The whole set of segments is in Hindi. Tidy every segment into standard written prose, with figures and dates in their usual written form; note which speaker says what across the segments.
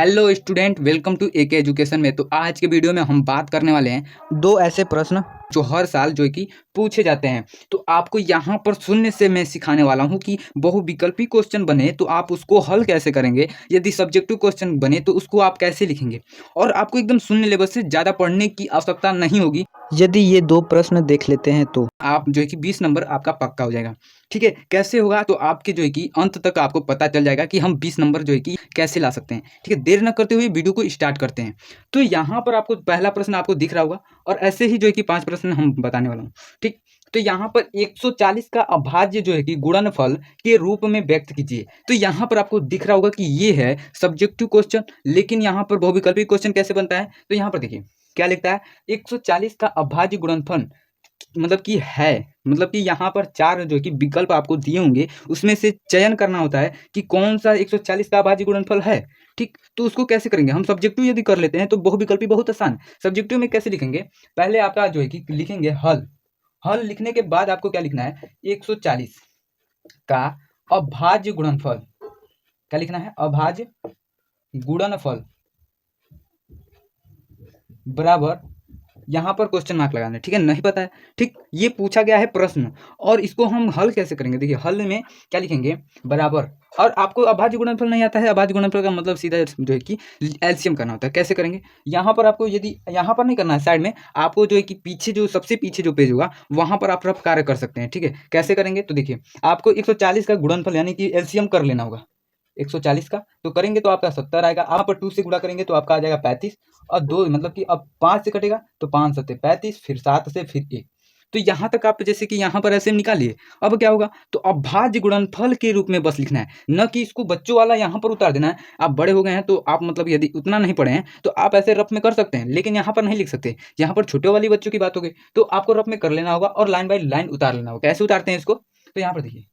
Speaker 1: Hello student, welcome to AK education में। तो आज के वीडियो में हम बात करने वाले हैं दो ऐसे प्रश्न जो हर साल जो कि पूछे जाते हैं। तो आपको यहाँ पर शून्य से मैं सिखाने वाला हूँ कि बहुविकल्पी क्वेश्चन बने तो आप उसको हल कैसे करेंगे, यदि सब्जेक्टिव क्वेश्चन बने तो उसको आप कैसे लिखेंगे। और आपको एकदम शून्य लेवल से ज़्यादा पढ़ने की आवश्यकता नहीं होगी। यदि ये दो प्रश्न देख लेते हैं तो आप जो है कि 20 नंबर आपका पक्का हो जाएगा। ठीक है, कैसे होगा तो आपके जो है कि अंत तक आपको पता चल जाएगा कि हम 20 नंबर जो है कि कैसे ला सकते हैं। ठीक है, देर न करते हुए वीडियो को स्टार्ट करते हैं। तो यहाँ पर आपको पहला प्रश्न आपको दिख रहा होगा और ऐसे ही जो है कि 5 प्रश्न हम बताने वाला हूँ। ठीक, तो यहाँ पर 140 का अभाज्य जो है कि गुणनफल के रूप में व्यक्त कीजिए। तो यहाँ पर आपको दिख रहा होगा कि ये है सब्जेक्टिव क्वेश्चन, लेकिन यहाँ पर बहुविकल्पी क्वेश्चन कैसे बनता है। तो यहाँ पर देखिए क्या लिखता है, 140 का अभाज्य गुणनफल मतलब कि यहाँ पर चार जो कि विकल्प आपको दिए होंगे, उसमें से चयन करना होता है कि कौन सा 140 का अभाज्य गुणनफल है। ठीक, तो उसको कैसे करेंगे हम। सब्जेक्टिव यदि कर लेते हैं तो बहुविकल्पी बहुत आसान। सब्जेक्टिव में कैसे लिखेंगे, पहले आपका जो है कि लिखेंगे हल। हल लिखने के बाद आपको क्या लिखना है, 140 का अभाज्य गुणनफल। क्या लिखना है, अभाज्य गुणनफल बराबर, यहाँ पर क्वेश्चन मार्क लगाना है। ठीक है, नहीं पता है। ठीक, ये पूछा गया है प्रश्न और इसको हम हल कैसे करेंगे। देखिए हल में क्या लिखेंगे, बराबर। और आपको अभाज्य गुणनफल नहीं आता है, अभाज्य गुणनफल का मतलब सीधा जो है कि एलसीएम करना होता है। कैसे करेंगे, यहाँ पर आपको यदि यहाँ पर नहीं करना है, साइड में आपको जो है कि पीछे जो सबसे पीछे जो पेज होगा वहाँ पर आप कार्य कर सकते हैं। ठीक है, कैसे करेंगे तो देखिए आपको 140 का गुणनफल यानी कि एलसीएम कर लेना होगा 140 का। तो करेंगे तो आपका 70 आएगा। आप पर 2 से गुणा करेंगे तो आपका आ जाएगा 35 और 2 मतलब कि अब 5 से कटेगा तो 5 सत्ते 35, फिर 7 से फिर 1। तो यहाँ तक आप जैसे कि यहाँ पर ऐसे निकालिए। अब क्या होगा, तो अभाज्य गुणनफल के रूप में बस लिखना है, न कि इसको बच्चों वाला यहाँ पर उतार देना है। आप बड़े हो गए हैं तो आप मतलब यदि उतना नहीं पढ़े हैं तो आप ऐसे रफ में कर सकते हैं, लेकिन यहाँ पर नहीं लिख सकते। यहाँ पर छोटे वाली बच्चों की बात हो गई तो आपको रफ में कर लेना होगा और लाइन बाई लाइन उतार लेना होगा। कैसे उतारते हैं इसको, तो यहाँ पर देखिए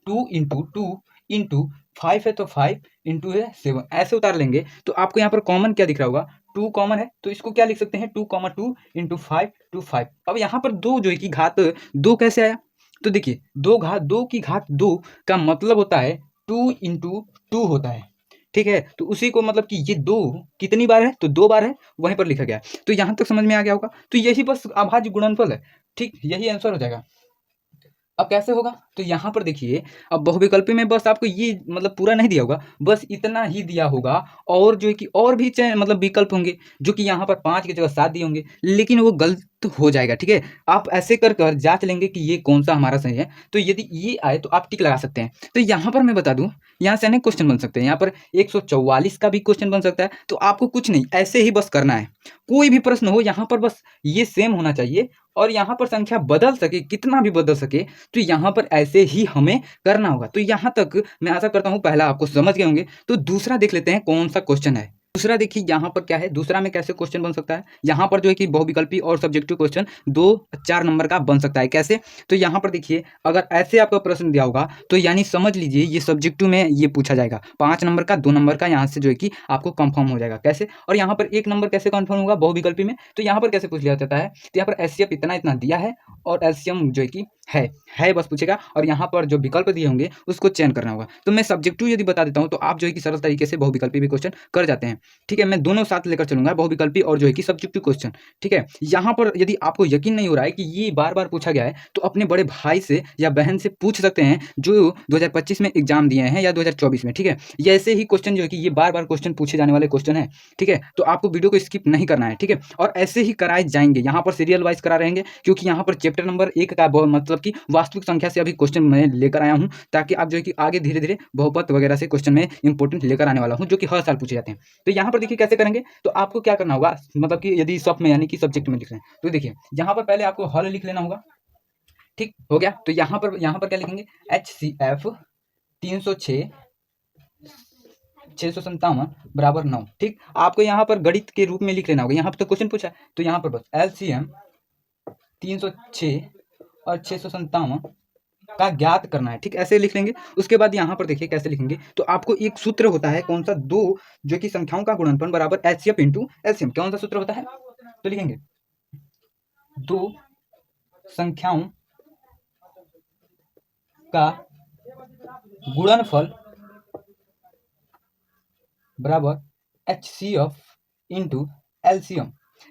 Speaker 1: 2 × 2 × 5 है तो 5 इंटू है 7, ऐसे उतार लेंगे। तो आपको यहाँ पर कॉमन क्या दिख रहा होगा, 2 कॉमन है तो इसको क्या लिख सकते हैं, 2, 2 × 5 टू 5। अब यहाँ पर 2 जो है कि घात 2 कैसे आया, तो देखिए 2 की घात 2 का मतलब होता है 2 × 2 होता है। ठीक है, तो उसी को मतलब कि ये 2 कितनी बार है, तो 2 बार है, वहीं पर लिखा गया। तो यहाँ तक समझ में आ गया होगा। तो यही बस अभाज्य गुणनफल है। ठीक, यही आंसर हो जाएगा। अब कैसे होगा, तो यहाँ पर देखिए अब बहुविकल्पी में बस आपको ये मतलब पूरा नहीं दिया होगा, बस इतना ही दिया होगा। और जो है कि और भी मतलब विकल्प होंगे जो कि यहाँ पर 5 की जगह 7 दिए होंगे, लेकिन वो गलत हो जाएगा। ठीक है, आप ऐसे कर कर जांच लेंगे कि ये कौन सा हमारा सही है। तो यदि ये आए तो आप टिक लगा सकते हैं। तो यहाँ पर मैं बता दूं, यहाँ से अनेक क्वेश्चन बन सकते हैं। यहाँ पर 144 का भी क्वेश्चन बन सकता है। तो आपको कुछ नहीं, ऐसे ही बस करना है। कोई भी प्रश्न हो यहाँ पर बस ये सेम होना चाहिए और यहाँ पर संख्या बदल सके, कितना भी बदल सके, तो यहाँ पर ऐसे ही हमें करना होगा। तो यहाँ तक मैं आशा करता हूँ पहला आपको समझ गए होंगे। तो दूसरा देख लेते हैं कौन सा क्वेश्चन है। दूसरा देखिए यहाँ पर क्या है, दूसरा में कैसे क्वेश्चन बन सकता है। यहाँ पर जो है कि बहुविकल्पी और सब्जेक्टिव क्वेश्चन 2-4 नंबर का बन सकता है। कैसे, तो यहाँ पर देखिए अगर ऐसे आपका प्रश्न दिया होगा तो यानी समझ लीजिए ये सब्जेक्टिव में ये पूछा जाएगा। 5 नंबर का 2 नंबर का यहाँ से जो है कि आपको कंफर्म हो जाएगा। कैसे, और यहाँ पर 1 नंबर कैसे कंफर्म होगा बहुविकल्पी में, तो यहाँ पर कैसे पूछ लिया जाता है, तो यहाँ पर एचसीएफ इतना इतना दिया है और एलसीएम जो है कि है बस पूछेगा और यहाँ पर जो विकल्प दिए होंगे उसको चयन करना होगा। तो मैं सब्जेक्टिव यदि बता देता हूँ तो आप जो है कि सरल तरीके से बहुविकल्पी भी क्वेश्चन कर जाते हैं। ठीक है, मैं दोनों साथ लेकर चलूंगा, बहुविकल्पी और जो है कि सब्जेक्टिव क्वेश्चन। ठीक है, यहाँ पर यदि आपको यकीन नहीं हो रहा है कि ये बार बार पूछा गया है तो अपने बड़े भाई से या बहन से पूछ सकते हैं जो 2025 में एग्जाम दिए हैं या 2024 में। ठीक है, ये ऐसे ही क्वेश्चन जो है कि ये बार बार क्वेश्चन पूछे जाने वाले क्वेश्चन है। ठीक है, तो आपको वीडियो को स्किप नहीं करना है। ठीक है, और ऐसे ही कराए जाएंगे, यहाँ पर सीरियल वाइज करा रहेंगे, क्योंकि यहाँ पर चैप्टर नंबर 1 का मतलब कि वास्तविक संख्या से अभी क्वेश्चन मैं लेकर आया हूँ, ताकि आप जो है कि आगे धीरे धीरे बहुपद वगैरह से क्वेश्चन में इंपॉर्टेंट लेकर आने वाला हूँ, जो कि हर साल पूछे जाते हैं। तो यहाँ पर देखिए कैसे करेंगे, तो आपको क्या करना होगा, मतलब कि यदि सब में यानी कि सब्जेक्ट में लिख रहे हैं तो देखिए यहाँ पर पहले आपको हल लिख लेना होगा। ठीक हो गया, तो यहाँ पर क्या लिखेंगे, HCF 306 657 बराबर 9। ठीक, आपको यहाँ पर गणित के रूप में लिख लेना होगा। यहाँ पर तो क्वेश्चन पूछा है तो यहाँ पर बस LCM 306 और 657 का ज्ञात करना है। ठीक, ऐसे लिख लेंगे। उसके बाद यहाँ पर देखिए कैसे लिखेंगे, तो आपको एक सूत्र होता है कौन सा, 2 जो कि संख्याओं का गुणनफल बराबर HCF इंटू LCM। कौन सा सूत्र होता है, तो लिखेंगे 2 संख्याओं का गुणनफल बराबर HCF इंटू LCM।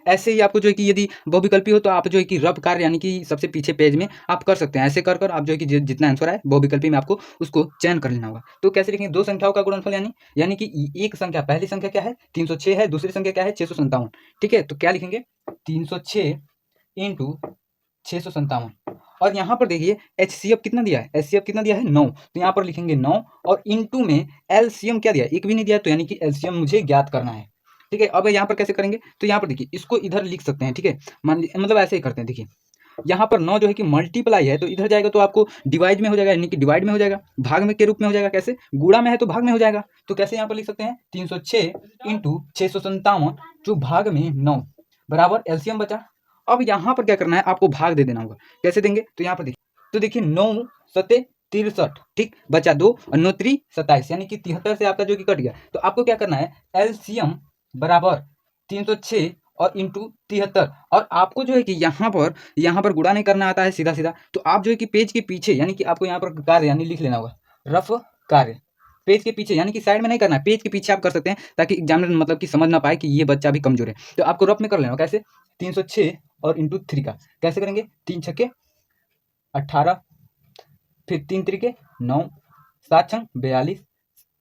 Speaker 1: ऐसे ही आपको जो है कि यदि बहुविकल्पी हो तो आप जो है कि रफ कार्य यानी कि सबसे पीछे पेज में आप कर सकते हैं। ऐसे कर कर आप जो है कि जितना आंसर आए बहुविकल्पी में आपको उसको चयन कर लेना होगा। तो कैसे लिखेंगे, दो संख्याओं का गुणनफल यानी कि एक संख्या, पहली संख्या क्या है 306 है, दूसरी संख्या क्या है 657। ठीक है, तो क्या लिखेंगे 306 इंटू 657। और यहाँ पर देखिए HCF कितना दिया है, HCF कितना दिया है 9, तो यहाँ पर लिखेंगे 9 और इंटू में LCM क्या दिया है, एक भी नहीं दिया, तो यानी कि LCM मुझे ज्ञात करना है। ठीक है, अब यहाँ पर कैसे करेंगे, तो यहाँ पर देखिए इसको इधर लिख सकते हैं। ठीक है, मतलब ऐसे ही करते हैं। देखिए यहाँ पर 9 जो है कि मल्टीप्लाई है, तो इधर जाएगा तो आपको डिवाइड में हो जाएगा, यानी कि डिवाइड में हो जाएगा, भाग में के रूप में हो जाएगा। कैसे, गुणा में है तो भाग में हो जाएगा। तो कैसे यहाँ पर लिख सकते हैं 306 इंटू 657 जो भाग में 9 बराबर LCM बचा। अब यहाँ पर क्या करना है, आपको भाग दे देना होगा। कैसे देंगे, तो यहाँ पर देखिए, तो देखिए 9 सत्ते 63, ठीक, बचा 2 और 9 3 27, यानी कि 73 से आपका जो कि कट गया। तो आपको क्या करना है, LCM बराबर 306 और इंटू 73। और आपको जो है कि यहाँ पर गुणा नहीं करना आता है सीधा सीधा, तो आप जो है कि पेज के पीछे यानी कि आपको यहाँ पर कार्य यानी लिख लेना होगा, रफ कार्य पेज के पीछे, यानी कि साइड में नहीं करना है, पेज के पीछे आप कर सकते हैं, ताकि एग्जामिनर मतलब कि समझ ना पाए कि ये बच्चा भी कमजोर है। तो आपको रफ में कर लेना। कैसे, 306 और इंटू 3 का कैसे करेंगे, 3 छक्के 18, फिर 3 त्रिके 9, 7 छंग 42,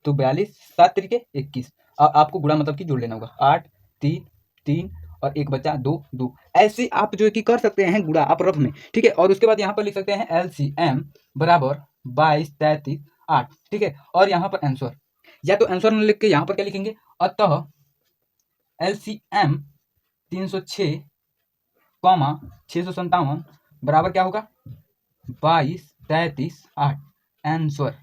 Speaker 1: तो 42, 7 त्रिके 21। आपको गुणा मतलब कि जोड़ लेना होगा, 8 3 3 और एक बचा 2 2। ऐसे आप जो है कि कर सकते हैं गुणा आप रफ में। ठीक है, और उसके बाद यहाँ पर लिख सकते हैं LCM बराबर 22 33 8। ठीक है, और यहाँ पर आंसर, या तो आंसर में लिख के यहाँ पर क्या लिखेंगे, अतः LCM 306 कॉमा 657 बराबर क्या होगा 22 33 8 आंसर।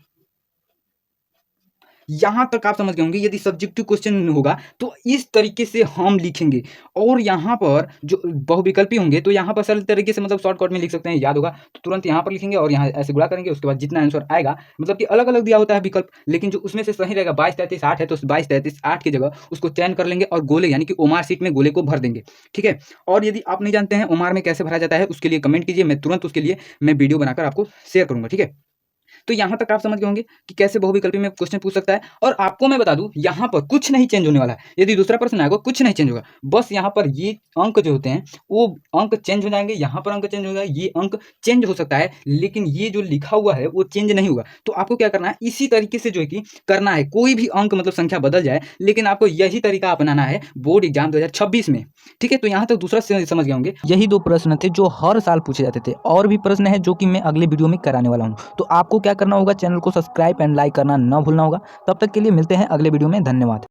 Speaker 1: यहाँ तक आप समझ गए होंगे। यदि सब्जेक्टिव क्वेश्चन होगा तो इस तरीके से हम लिखेंगे, और यहाँ पर जो बहुविकल्पी होंगे तो यहाँ पर सरल तरीके से मतलब शॉर्टकट में लिख सकते हैं, याद होगा तो तुरंत यहाँ पर लिखेंगे और यहाँ ऐसे गुणा करेंगे। उसके बाद जितना आंसर आएगा, मतलब कि अलग अलग दिया होता है विकल्प, लेकिन जो उसमें से सही रहेगा 22 33 8 है, तो 22 33 8 की जगह उसको चयन कर लेंगे और गोले यानी कि ओमार सीट में गोले को भर देंगे। ठीक है, और यदि आप नहीं जानते हैं ओमार में कैसे भरा जाता है, उसके लिए कमेंट कीजिए, मैं तुरंत उसके लिए मैं वीडियो बनाकर आपको शेयर करूंगा। ठीक है, तो यहाँ तक आप समझ गए होंगे कि कैसे बहुविकल्पी में क्वेश्चन पूछ सकता है। और आपको मैं बता दूं, यहाँ पर कुछ नहीं चेंज होने वाला है। यदि दूसरा प्रश्न आएगा कुछ नहीं चेंज होगा, बस यहाँ पर ये अंक जो होते हैं वो अंक चेंज हो जाएंगे, यहाँ पर अंक चेंज होगा, ये अंक चेंज हो सकता है, लेकिन ये जो लिखा हुआ है वो चेंज नहीं होगा। तो आपको क्या करना है, इसी तरीके से जो है कि करना है, कोई भी अंक मतलब संख्या बदल जाए, लेकिन आपको यही तरीका अपनाना है बोर्ड एग्जाम 2026 में। ठीक है, तो यहाँ तक दूसरा समझ गए होंगे।
Speaker 2: यही दो प्रश्न थे जो हर साल पूछे जाते थे, और भी प्रश्न है जो कि मैं अगले वीडियो में कराने वाला हूँ। तो आपको क्या करना होगा, चैनल को सब्सक्राइब एंड लाइक करना ना भूलना होगा। तब तक के लिए मिलते हैं अगले वीडियो में, धन्यवाद।